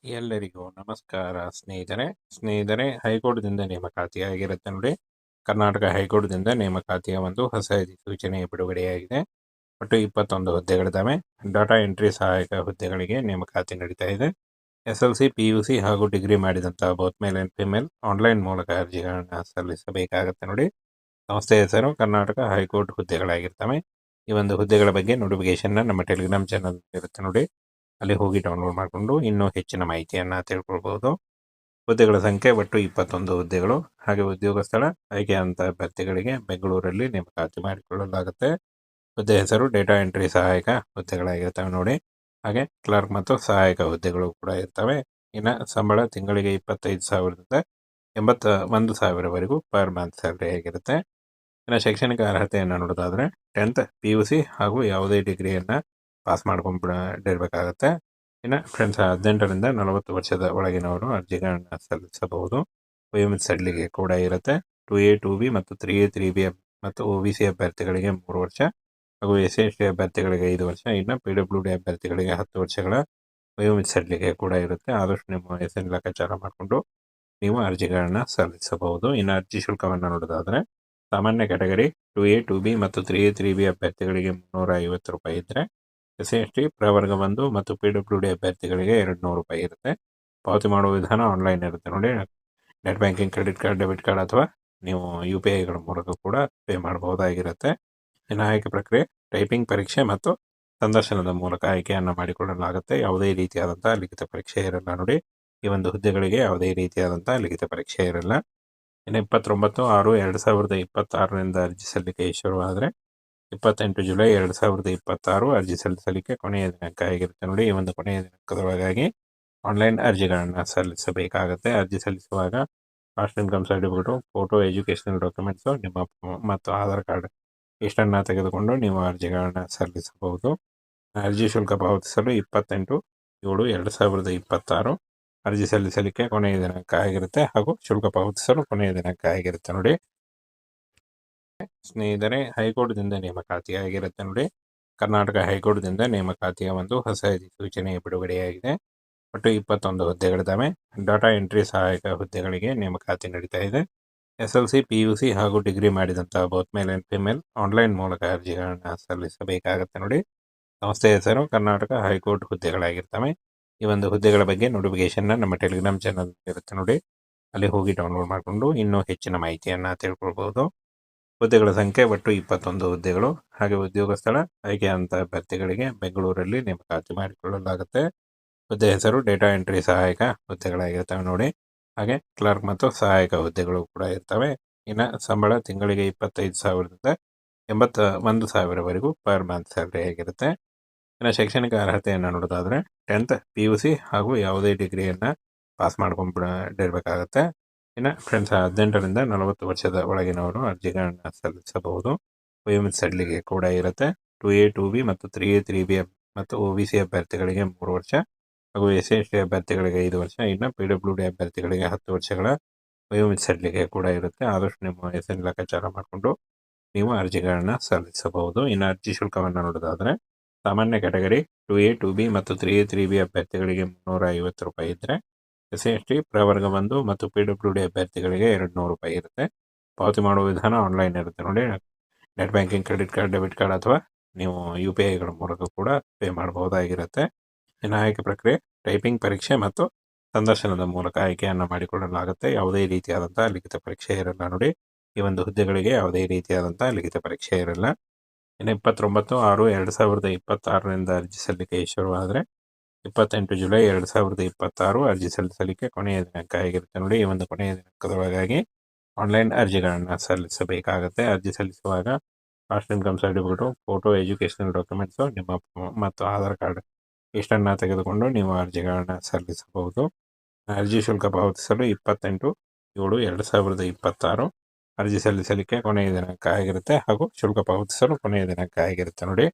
ಎಲ್ಲರಿಗೂ ನಮಸ್ಕಾರ ಸ್ನೇಹಿತರೆ ಹೈಕೋರ್ಟ್ದಿಂದ ನೇಮಕಾತಿಯಾಗಿರುತ್ತೆ ನೋಡಿ. ಕರ್ನಾಟಕ ಹೈಕೋರ್ಟ್ದಿಂದ ನೇಮಕಾತಿಯ ಒಂದು ಹೊಸ ಅಧಿಸೂಚನೆ ಬಿಡುಗಡೆಯಾಗಿದೆ. ಒಟ್ಟು 21 ಹುದ್ದೆಗಳಿದ್ದಾವೆ. ಡಾಟಾ ಎಂಟ್ರಿ ಸಹಾಯಕ ಹುದ್ದೆಗಳಿಗೆ ನೇಮಕಾತಿ ನಡೀತಾ ಇದೆ. SLC, PUC ಹಾಗೂ ಡಿಗ್ರಿ ಮಾಡಿದಂತಹ both male and female online ಮೂಲಕ ಅರ್ಜಿಗಳನ್ನ ಸಲ್ಲಿಸಬೇಕಾಗತ್ತೆ ನೋಡಿ. ಸಂಸ್ಥೆ ಹೆಸರು ಕರ್ನಾಟಕ ಹೈಕೋರ್ಟ್ ಹುದ್ದೆಗಳಾಗಿರ್ತವೆ. ಈ ಒಂದು ಹುದ್ದೆಗಳ ಬಗ್ಗೆ ನೋಟಿಫಿಕೇಶನ್ ನಮ್ಮ ಟೆಲಿಗ್ರಾಮ್ ಚಾನಲ್ ಇರುತ್ತೆ ನೋಡಿ. ಅಲ್ಲಿ ಹೋಗಿ ಡೌನ್ಲೋಡ್ ಮಾಡಿಕೊಂಡು ಇನ್ನೂ ಹೆಚ್ಚಿನ ಮಾಹಿತಿಯನ್ನು ತಿಳ್ಕೊಳ್ಬಹುದು. ಹುದ್ದೆಗಳ ಸಂಖ್ಯೆ ಒಟ್ಟು 21 ಹುದ್ದೆಗಳು. ಹಾಗೆ ಉದ್ಯೋಗ ಸ್ಥಳ ಆಯ್ಕೆಯಾದಂಥ ಅಭ್ಯರ್ಥಿಗಳಿಗೆ ಬೆಂಗಳೂರಲ್ಲಿ ನೇಮಕಾತಿ ಮಾಡಿಕೊಳ್ಳಲಾಗುತ್ತೆ. ಹುದ್ದೆ ಹೆಸರು ಡೇಟಾ ಎಂಟ್ರಿ ಸಹಾಯಕ ಹುದ್ದೆಗಳಾಗಿರ್ತವೆ ನೋಡಿ. ಹಾಗೆ ಕ್ಲರ್ಕ್ ಮತ್ತು ಸಹಾಯಕ ಹುದ್ದೆಗಳು ಕೂಡ ಇರ್ತವೆ. ಇನ್ನು ಸಂಬಳ ತಿಂಗಳಿಗೆ 25,000ದಿಂದ 81,000ವರೆಗೂ ಪರ್ ಮಂತ್ ಸ್ಯಾಲರಿ ಆಗಿರುತ್ತೆ. ಇನ್ನು ಶೈಕ್ಷಣಿಕ ಅರ್ಹತೆಯನ್ನು ನೋಡೋದಾದರೆ 10th PUC ಹಾಗೂ ಯಾವುದೇ ಡಿಗ್ರಿಯನ್ನು ಪಾಸ್ ಮಾಡ್ಕೊಂಡಿರಬೇಕಾಗತ್ತೆ. ಇನ್ನು ಫ್ರೆಂಡ್ಸ್ 18ರಿಂದ 40 ವರ್ಷದ ಒಳಗಿನವರು ಅರ್ಜಿಗಳನ್ನ ಸಲ್ಲಿಸಬಹುದು. ವಯೋಮಿತಿ ಸಡಿಲಿಕೆ ಕೂಡ ಇರುತ್ತೆ. 2A 2B ಮತ್ತು 3A 3B ಮತ್ತು OBC ಅಭ್ಯರ್ಥಿಗಳಿಗೆ 3 ವರ್ಷ ಹಾಗೂ SC/ST ಅಭ್ಯರ್ಥಿಗಳಿಗೆ 5 ವರ್ಷ. ಇನ್ನು PWD ಅಭ್ಯರ್ಥಿಗಳಿಗೆ 10 ವರ್ಷಗಳ ವಯೋಮಿತಿ ಸಡಿಲಿಕೆ ಕೂಡ ಇರುತ್ತೆ. ಆದಷ್ಟು ನಿಮ್ಮ ವಯಸ್ಸನ್ನು ಲೆಕ್ಕಾಚಾರ ಮಾಡಿಕೊಂಡು ನೀವು ಅರ್ಜಿಗಳನ್ನ ಸಲ್ಲಿಸಬಹುದು. ಇನ್ನು ಅರ್ಜಿ ಶುಲ್ಕವನ್ನು ನೋಡೋದಾದರೆ ಸಾಮಾನ್ಯ ಕ್ಯಾಟಗರಿ 2A 2B ಮತ್ತು 3A 3B ಅಭ್ಯರ್ಥಿಗಳಿಗೆ 350 ರೂಪಾಯಿ ಇದ್ದರೆ, SC/ST ಪ್ರವರ್ಗ 1 ಮತ್ತು PWD ಅಭ್ಯರ್ಥಿಗಳಿಗೆ 200 ರೂಪಾಯಿ ಇರುತ್ತೆ. ಪಾವತಿ ಮಾಡುವ ವಿಧಾನ ಆನ್ಲೈನ್ ಇರುತ್ತೆ ನೋಡಿ. Net banking, credit card, debit card ಅಥವಾ ನೀವು UPIಗಳ ಮೂಲಕ ಕೂಡ ಪೇ ಮಾಡಬಹುದಾಗಿರುತ್ತೆ. ಇನ್ನು ಆಯ್ಕೆ ಪ್ರಕ್ರಿಯೆ ಟೈಪಿಂಗ್ ಪರೀಕ್ಷೆ ಮತ್ತು ಸಂದರ್ಶನದ ಮೂಲಕ ಆಯ್ಕೆಯನ್ನು ಮಾಡಿಕೊಳ್ಳಲಾಗುತ್ತೆ. ಯಾವುದೇ ರೀತಿಯಾದಂಥ ಲಿಖಿತ ಪರೀಕ್ಷೆ ಇರಲ್ಲ ನೋಡಿ. ಈ ಒಂದು ಹುದ್ದೆಗಳಿಗೆ ಯಾವುದೇ ರೀತಿಯಾದಂಥ ಲಿಖಿತ ಪರೀಕ್ಷೆ ಇರಲ್ಲ. ಇನ್ನು 29/6/2026ರಿಂದ ಅರ್ಜಿ ಸಲ್ಲಿಕೆ ಶುರುವಾದರೆ 28 ಜುಲೈ 2026 ಅರ್ಜಿ ಸಲ್ಲಿಸಲಿಕ್ಕೆ ಕೊನೆಯ ದಿನಾಂಕ ಆಗಿರುತ್ತೆ ನೋಡಿ. ಈ ಒಂದು ಕೊನೆಯ ದಿನಾಂಕದೊಳಗಾಗಿ ಆನ್ಲೈನ್ ಅರ್ಜಿಗಳನ್ನು ಸಲ್ಲಿಸಬೇಕಾಗತ್ತೆ. ಅರ್ಜಿ ಸಲ್ಲಿಸುವಾಗ caste income certificate, photo, educational documents, ನಿಮ್ಮ ಮತ್ತು ಆಧಾರ್ ಕಾರ್ಡ್ ಇಷ್ಟನ್ನು ತೆಗೆದುಕೊಂಡು ನೀವು ಅರ್ಜಿಗಳನ್ನು ಸಲ್ಲಿಸಬಹುದು. ಅರ್ಜಿ ಶುಲ್ಕ ಪಾವತಿಸಲು 28/7/2026 ಅರ್ಜಿ ಸಲ್ಲಿಸಲಿಕ್ಕೆ ಕೊನೆಯ ದಿನಾಂಕ ಆಗಿರುತ್ತೆ ಹಾಗೂ ಶುಲ್ಕ ಪಾವತಿಸಲು ಕೊನೆಯ ದಿನಾಂಕ ಆಗಿರುತ್ತೆ ನೋಡಿ. ಸ್ನೇಹಿತರೆ ಹೈಕೋರ್ಟ್ದಿಂದ ನೇಮಕಾತಿಯಾಗಿರುತ್ತೆ ನೋಡಿ. ಕರ್ನಾಟಕ ಹೈಕೋರ್ಟ್ದಿಂದ ನೇಮಕಾತಿಯ ಒಂದು ಹೊಸ ಅಧಿಸೂಚನೆ ಬಿಡುಗಡೆಯಾಗಿದೆ. ಒಟ್ಟು 21 ಹುದ್ದೆಗಳಿದ್ದಾವೆ. ಡಾಟಾ ಎಂಟ್ರಿ ಸಹಾಯಕ ಹುದ್ದೆಗಳಿಗೆ ನೇಮಕಾತಿ ನಡೀತಾ ಇದೆ. SLC, PUC ಹಾಗೂ ಡಿಗ್ರಿ ಮಾಡಿದಂತಹ both male and female online ಮೂಲಕ ಅರ್ಜಿಗಳನ್ನ ಸಲ್ಲಿಸಬೇಕಾಗತ್ತೆ ನೋಡಿ. ಸಂಸ್ಥೆ ಹೆಸರು ಕರ್ನಾಟಕ ಹೈಕೋರ್ಟ್ ಹುದ್ದೆಗಳಾಗಿರ್ತವೆ. ಈ ಒಂದು ಹುದ್ದೆಗಳ ಬಗ್ಗೆ ನೋಟಿಫಿಕೇಶನ್ ನಮ್ಮ ಟೆಲಿಗ್ರಾಮ್ ಚಾನಲ್ ಇರುತ್ತೆ ನೋಡಿ. ಅಲ್ಲಿ ಹೋಗಿ ಡೌನ್ಲೋಡ್ ಮಾಡಿಕೊಂಡು ಇನ್ನೂ ಹೆಚ್ಚಿನ ಮಾಹಿತಿಯನ್ನು ತಿಳ್ಕೊಳ್ಬಹುದು. ಹುದ್ದೆಗಳ ಸಂಖ್ಯೆ ಒಟ್ಟು 21 ಹುದ್ದೆಗಳು. ಹಾಗೆ ಉದ್ಯೋಗ ಸ್ಥಳ ಆಯ್ಕೆಯಾದಂಥ ಅಭ್ಯರ್ಥಿಗಳಿಗೆ ಬೆಂಗಳೂರಲ್ಲಿ ನೇಮಕಾತಿ ಮಾಡಿಕೊಳ್ಳಲಾಗುತ್ತೆ. ಹುದ್ದೆ ಹೆಸರು ಡೇಟಾ ಎಂಟ್ರಿ ಸಹಾಯಕ ಹುದ್ದೆಗಳಾಗಿರ್ತವೆ ನೋಡಿ. ಹಾಗೆ ಕ್ಲರ್ಕ್ ಮತ್ತು ಸಹಾಯಕ ಹುದ್ದೆಗಳು ಕೂಡ ಇರ್ತವೆ. ಇನ್ನು ಸಂಬಳ ತಿಂಗಳಿಗೆ 25,000ದಿಂದ 81,000ವರೆಗೂ ಪರ್ ಮಂತ್ ಸ್ಯಾಲರಿ ಆಗಿರುತ್ತೆ. ಇನ್ನು ಶೈಕ್ಷಣಿಕ ಅರ್ಹತೆಯನ್ನು ನೋಡೋದಾದರೆ 10th PUC ಹಾಗೂ ಯಾವುದೇ ಡಿಗ್ರಿಯನ್ನು ಪಾಸ್ ಮಾಡ್ಕೊಂಡಿರಬೇಕಾಗತ್ತೆ. ಇನ್ನು ಫ್ರೆಂಡ್ಸ್ 18ರಿಂದ 40 ವರ್ಷದ ಒಳಗಿನವರು ಅರ್ಜಿಗಳನ್ನ ಸಲ್ಲಿಸಬಹುದು. ವಯೋಮಿತಿ ಸಡಿಲಿಕೆ ಕೂಡ ಇರುತ್ತೆ. 2A 2B ಮತ್ತು 3A 3B ಮತ್ತು OBC ಅಭ್ಯರ್ಥಿಗಳಿಗೆ 3 ವರ್ಷ ಹಾಗೂ SC/ST ಅಭ್ಯರ್ಥಿಗಳಿಗೆ 5 ವರ್ಷ. ಇನ್ನು PWD ಅಭ್ಯರ್ಥಿಗಳಿಗೆ 10 ವರ್ಷಗಳ ವಯೋಮಿತಿ ಸಡಿಲಿಕೆ ಕೂಡ ಇರುತ್ತೆ. ಆದಷ್ಟು ನಿಮ್ಮ ವಯಸ್ಸನ್ನು ಲೆಕ್ಕಾಚಾರ ಮಾಡಿಕೊಂಡು ನೀವು ಅರ್ಜಿಗಳನ್ನ ಸಲ್ಲಿಸಬಹುದು. ಇನ್ನು ಅರ್ಜಿ ಶುಲ್ಕವನ್ನು ನೋಡೋದಾದರೆ ಸಾಮಾನ್ಯ ಕ್ಯಾಟಗರಿ 2A 2B ಮತ್ತು 3A 3B ಅಭ್ಯರ್ಥಿಗಳಿಗೆ 350 ರೂಪಾಯಿ ಇದ್ದರೆ, SC/ST ಪ್ರವರ್ಗ 1 ಮತ್ತು PWD ಅಭ್ಯರ್ಥಿಗಳಿಗೆ 200 ರೂಪಾಯಿ ಇರುತ್ತೆ. ಪಾವತಿ ಮಾಡುವ ವಿಧಾನ ಆನ್ಲೈನ್ ಇರುತ್ತೆ ನೋಡಿ. Net banking, credit card, debit card ಅಥವಾ ನೀವು UPIಗಳ ಮೂಲಕ ಕೂಡ ಪೇ ಮಾಡಬಹುದಾಗಿರುತ್ತೆ. ಇನ್ನು ಆಯ್ಕೆ ಪ್ರಕ್ರಿಯೆ ಟೈಪಿಂಗ್ ಪರೀಕ್ಷೆ ಮತ್ತು ಸಂದರ್ಶನದ ಮೂಲಕ ಆಯ್ಕೆಯನ್ನು ಮಾಡಿಕೊಳ್ಳಲಾಗುತ್ತೆ. ಯಾವುದೇ ರೀತಿಯಾದಂಥ ಲಿಖಿತ ಪರೀಕ್ಷೆ ಇರಲ್ಲ ನೋಡಿ. ಈ ಒಂದು ಹುದ್ದೆಗಳಿಗೆ ಯಾವುದೇ ರೀತಿಯಾದಂಥ ಲಿಖಿತ ಪರೀಕ್ಷೆ ಇರಲ್ಲ. ಇನ್ನು 29/6/2026ರಿಂದ ಅರ್ಜಿ ಸಲ್ಲಿಕೆ ಶುರುವಾದರೆ 28 ಜುಲೈ 2026 ಅರ್ಜಿ ಸಲ್ಲಿಸಲಿಕ್ಕೆ ಕೊನೆಯ ದಿನಾಂಕ ಆಗಿರುತ್ತೆ ನೋಡಿ. ಈ ಒಂದು ಕೊನೆಯ ದಿನಾಂಕದೊಳಗಾಗಿ ಆನ್ಲೈನ್ ಅರ್ಜಿಗಳನ್ನು ಸಲ್ಲಿಸಬೇಕಾಗತ್ತೆ. ಅರ್ಜಿ ಸಲ್ಲಿಸುವಾಗ caste income certificate, photo, educational documents, ನಿಮ್ಮ ಮತ್ತು ಆಧಾರ್ ಕಾರ್ಡ್ ಇಷ್ಟನ್ನು ತೆಗೆದುಕೊಂಡು ನೀವು ಅರ್ಜಿಗಳನ್ನ ಸಲ್ಲಿಸಬಹುದು. ಅರ್ಜಿ ಶುಲ್ಕ ಪಾವತಿಸಲು 28/7/2026 ಅರ್ಜಿ ಸಲ್ಲಿಸಲಿಕ್ಕೆ ಕೊನೆಯ ದಿನಾಂಕ ಆಗಿರುತ್ತೆ ಹಾಗೂ ಶುಲ್ಕ ಪಾವತಿಸಲು ಕೊನೆಯ ದಿನಾಂಕ ಆಗಿರುತ್ತೆ ನೋಡಿ.